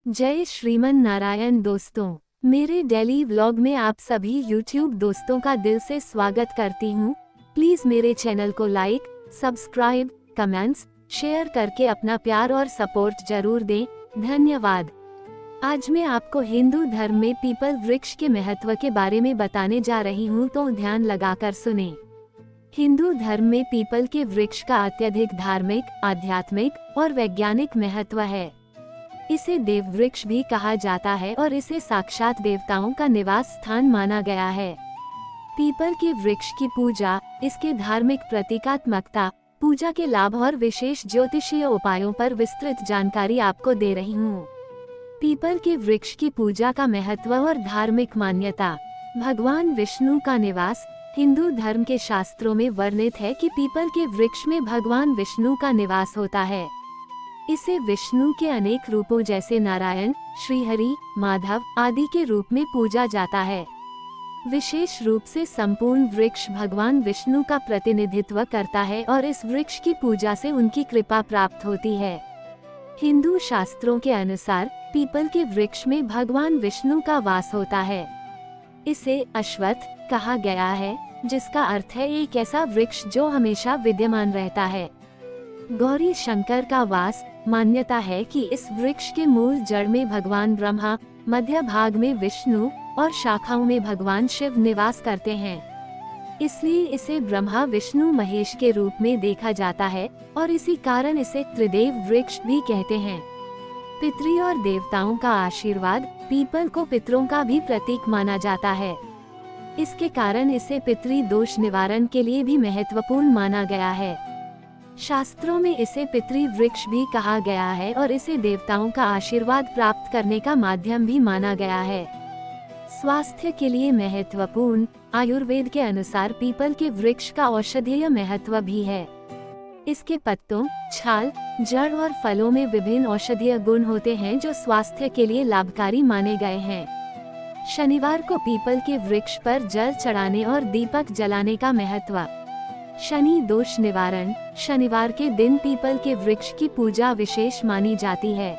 जय श्रीमन नारायण दोस्तों, मेरे डेली व्लॉग में आप सभी YouTube दोस्तों का दिल से स्वागत करती हूँ। प्लीज मेरे चैनल को लाइक, सब्सक्राइब, कमेंट्स, शेयर करके अपना प्यार और सपोर्ट जरूर दें। धन्यवाद। आज मैं आपको हिंदू धर्म में पीपल वृक्ष के महत्व के बारे में बताने जा रही हूँ, तो ध्यान लगाकर सुने। हिंदू धर्म में पीपल के वृक्ष का अत्यधिक धार्मिक, आध्यात्मिक और वैज्ञानिक महत्व है। इसे देव वृक्ष भी कहा जाता है और इसे साक्षात देवताओं का निवास स्थान माना गया है। पीपल के वृक्ष की पूजा, इसके धार्मिक प्रतीकात्मकता, पूजा के लाभ और विशेष ज्योतिषीय उपायों पर विस्तृत जानकारी आपको दे रही हूँ। पीपल के वृक्ष की पूजा का महत्व और धार्मिक मान्यता। भगवान विष्णु का निवास। हिंदू धर्म के शास्त्रों में वर्णित है कि पीपल के वृक्ष में भगवान विष्णु का निवास होता है। इसे विष्णु के अनेक रूपों जैसे नारायण, श्रीहरि, माधव आदि के रूप में पूजा जाता है। विशेष रूप से संपूर्ण वृक्ष भगवान विष्णु का प्रतिनिधित्व करता है और इस वृक्ष की पूजा से उनकी कृपा प्राप्त होती है। हिंदू शास्त्रों के अनुसार पीपल के वृक्ष में भगवान विष्णु का वास होता है। इसे अश्वत्थ कहा गया है, जिसका अर्थ है एक ऐसा वृक्ष जो हमेशा विद्यमान रहता है। गौरी शंकर का वास। मान्यता है कि इस वृक्ष के मूल जड़ में भगवान ब्रह्मा, मध्य भाग में विष्णु और शाखाओं में भगवान शिव निवास करते हैं। इसलिए इसे ब्रह्मा विष्णु महेश के रूप में देखा जाता है और इसी कारण इसे त्रिदेव वृक्ष भी कहते हैं। पितृ और देवताओं का आशीर्वाद। पीपल को पितरों का भी प्रतीक माना जाता है। इसके कारण इसे पितृ दोष निवारण के लिए भी महत्वपूर्ण माना गया है। शास्त्रों में इसे पितृ वृक्ष भी कहा गया है और इसे देवताओं का आशीर्वाद प्राप्त करने का माध्यम भी माना गया है। स्वास्थ्य के लिए महत्वपूर्ण। आयुर्वेद के अनुसार पीपल के वृक्ष का औषधीय महत्व भी है। इसके पत्तों, छाल, जड़ और फलों में विभिन्न औषधीय गुण होते हैं जो स्वास्थ्य के लिए लाभकारी माने गए हैं। शनिवार को पीपल के वृक्ष पर जल चढ़ाने और दीपक जलाने का महत्व। शनि दोष निवारण। शनिवार के दिन पीपल के वृक्ष की पूजा विशेष मानी जाती है।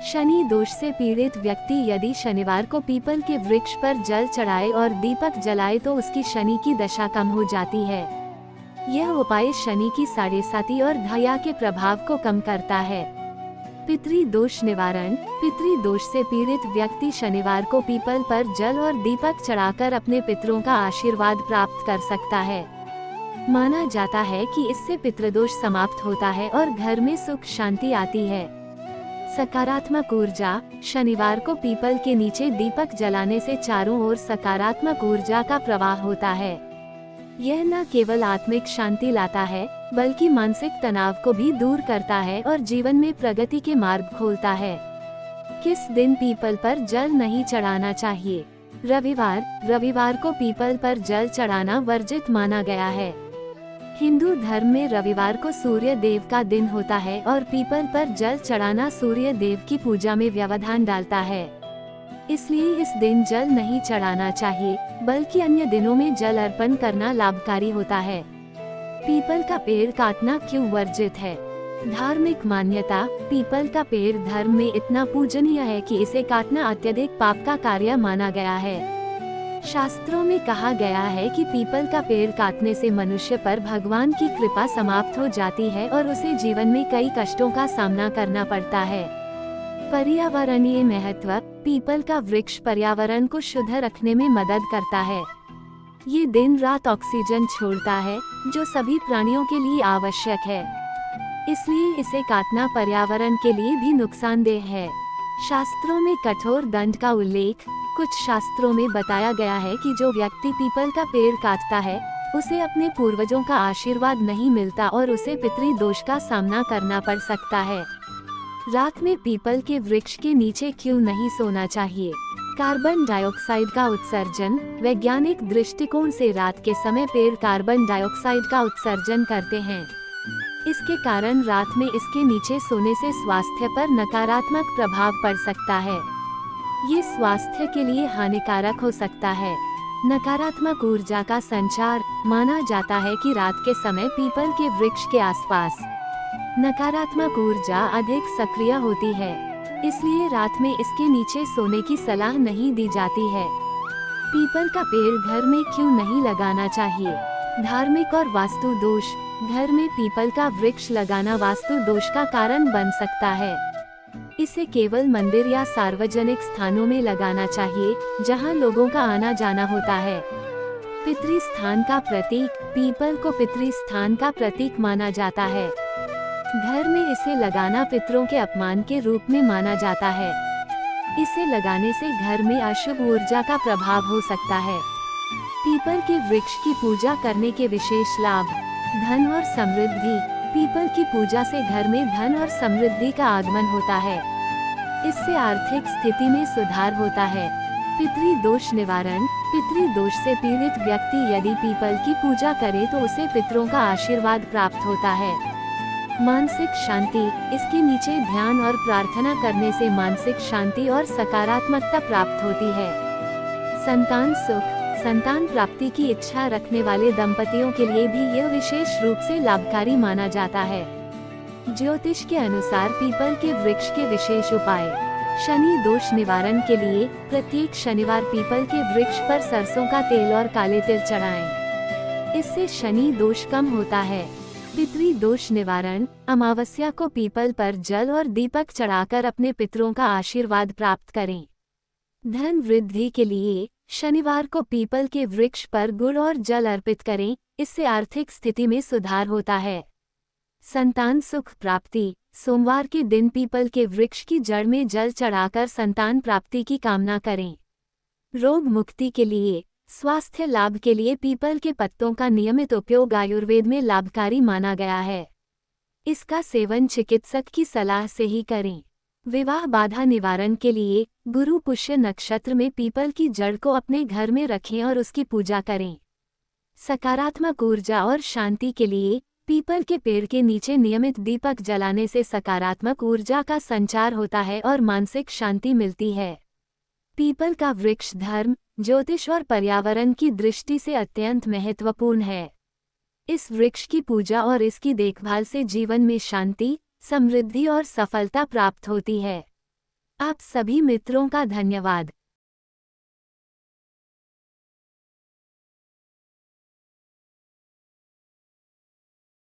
शनि दोष से पीड़ित व्यक्ति यदि शनिवार को पीपल के वृक्ष पर जल चढ़ाए और दीपक जलाए तो उसकी शनि की दशा कम हो जाती है। यह उपाय शनि की साढ़ेसाती और धया के प्रभाव को कम करता है। पितृ दोष निवारण। पितृ दोष से पीड़ित व्यक्ति शनिवार को पीपल पर जल और दीपक चढ़ाकर अपने पितरों का आशीर्वाद प्राप्त कर सकता है। माना जाता है कि इससे पितृदोष समाप्त होता है और घर में सुख शांति आती है। सकारात्मक ऊर्जा। शनिवार को पीपल के नीचे दीपक जलाने से चारों ओर सकारात्मक ऊर्जा का प्रवाह होता है। यह न केवल आत्मिक शांति लाता है, बल्कि मानसिक तनाव को भी दूर करता है और जीवन में प्रगति के मार्ग खोलता है। किस दिन पीपल पर जल नहीं चढ़ाना चाहिए? रविवार। रविवार को पीपल पर जल चढ़ाना वर्जित माना गया है। हिंदू धर्म में रविवार को सूर्य देव का दिन होता है और पीपल पर जल चढ़ाना सूर्य देव की पूजा में व्यवधान डालता है। इसलिए इस दिन जल नहीं चढ़ाना चाहिए, बल्कि अन्य दिनों में जल अर्पण करना लाभकारी होता है। पीपल का पेड़ काटना क्यों वर्जित है? धार्मिक मान्यता। पीपल का पेड़ धर्म में इतना पूजनीय है कि इसे काटना अत्यधिक पाप का कार्य माना गया है। शास्त्रों में कहा गया है कि पीपल का पेड़ काटने से मनुष्य पर भगवान की कृपा समाप्त हो जाती है और उसे जीवन में कई कष्टों का सामना करना पड़ता है। पर्यावरणीय महत्व। पीपल का वृक्ष पर्यावरण को शुद्ध रखने में मदद करता है। ये दिन रात ऑक्सीजन छोड़ता है, जो सभी प्राणियों के लिए आवश्यक है। इसलिए इसे काटना पर्यावरण के लिए भी नुकसानदेह है। शास्त्रों में कठोर दंड का उल्लेख। कुछ शास्त्रों में बताया गया है कि जो व्यक्ति पीपल का पेड़ काटता है, उसे अपने पूर्वजों का आशीर्वाद नहीं मिलता और उसे पितृ दोष का सामना करना पड़ सकता है। रात में पीपल के वृक्ष के नीचे क्यों नहीं सोना चाहिए? कार्बन डाइऑक्साइड का उत्सर्जन। वैज्ञानिक दृष्टिकोण से रात के समय पेड़ कार्बन डाइऑक्साइड का उत्सर्जन करते हैं। इसके कारण रात में इसके नीचे सोने से स्वास्थ्य पर नकारात्मक प्रभाव पड़ सकता है। ये स्वास्थ्य के लिए हानिकारक हो सकता है। नकारात्मक ऊर्जा का संचार। माना जाता है कि रात के समय पीपल के वृक्ष के आसपास नकारात्मक ऊर्जा अधिक सक्रिय होती है। इसलिए रात में इसके नीचे सोने की सलाह नहीं दी जाती है। पीपल का पेड़ घर में क्यों नहीं लगाना चाहिए? धार्मिक और वास्तु दोष। घर में पीपल का वृक्ष लगाना वास्तु दोष का कारण बन सकता है। इसे केवल मंदिर या सार्वजनिक स्थानों में लगाना चाहिए, जहां लोगों का आना जाना होता है। पितृ स्थान का प्रतीक। पीपल को पितृ स्थान का प्रतीक माना जाता है। घर में इसे लगाना पितरों के अपमान के रूप में माना जाता है। इसे लगाने से घर में अशुभ ऊर्जा का प्रभाव हो सकता है। पीपल के वृक्ष की पूजा करने के विशेष लाभ। धन और समृद्धि। पीपल की पूजा से घर में धन और समृद्धि का आगमन होता है। इससे आर्थिक स्थिति में सुधार होता है। पितृ दोष निवारण। पितृ दोष से पीड़ित व्यक्ति यदि पीपल की पूजा करे तो उसे पितरों का आशीर्वाद प्राप्त होता है। मानसिक शांति। इसके नीचे ध्यान और प्रार्थना करने से मानसिक शांति और सकारात्मकता प्राप्त होती है। संतान सुख। संतान प्राप्ति की इच्छा रखने वाले दंपतियों के लिए भी यह विशेष रूप से लाभकारी माना जाता है। ज्योतिष के अनुसार पीपल के वृक्ष के विशेष उपाय। शनि दोष निवारण के लिए प्रत्येक शनिवार पीपल के वृक्ष पर सरसों का तेल और काले तिल चढ़ाएं। इससे शनि दोष कम होता है। पितृ दोष निवारण। अमावस्या को पीपल पर जल और दीपक चढ़ाकर अपने पितरों का आशीर्वाद प्राप्त करें। धन वृद्धि के लिए शनिवार को पीपल के वृक्ष पर गुड़ और जल अर्पित करें, इससे आर्थिक स्थिति में सुधार होता है। संतान सुख प्राप्ति। सोमवार के दिन पीपल के वृक्ष की जड़ में जल चढ़ाकर संतान प्राप्ति की कामना करें। रोग मुक्ति के लिए। स्वास्थ्य लाभ के लिए पीपल के पत्तों का नियमित उपयोग आयुर्वेद में लाभकारी माना गया है। इसका सेवन चिकित्सक की सलाह से ही करें। विवाह बाधा निवारण के लिए गुरु पुष्य नक्षत्र में पीपल की जड़ को अपने घर में रखें और उसकी पूजा करें। सकारात्मक ऊर्जा और शांति के लिए पीपल के पेड़ के नीचे नियमित दीपक जलाने से सकारात्मक ऊर्जा का संचार होता है और मानसिक शांति मिलती है। पीपल का वृक्ष धर्म, ज्योतिष और पर्यावरण की दृष्टि से अत्यंत महत्वपूर्ण है। इस वृक्ष की पूजा और इसकी देखभाल से जीवन में शांति, समृद्धि और सफलता प्राप्त होती है। आप सभी मित्रों का धन्यवाद।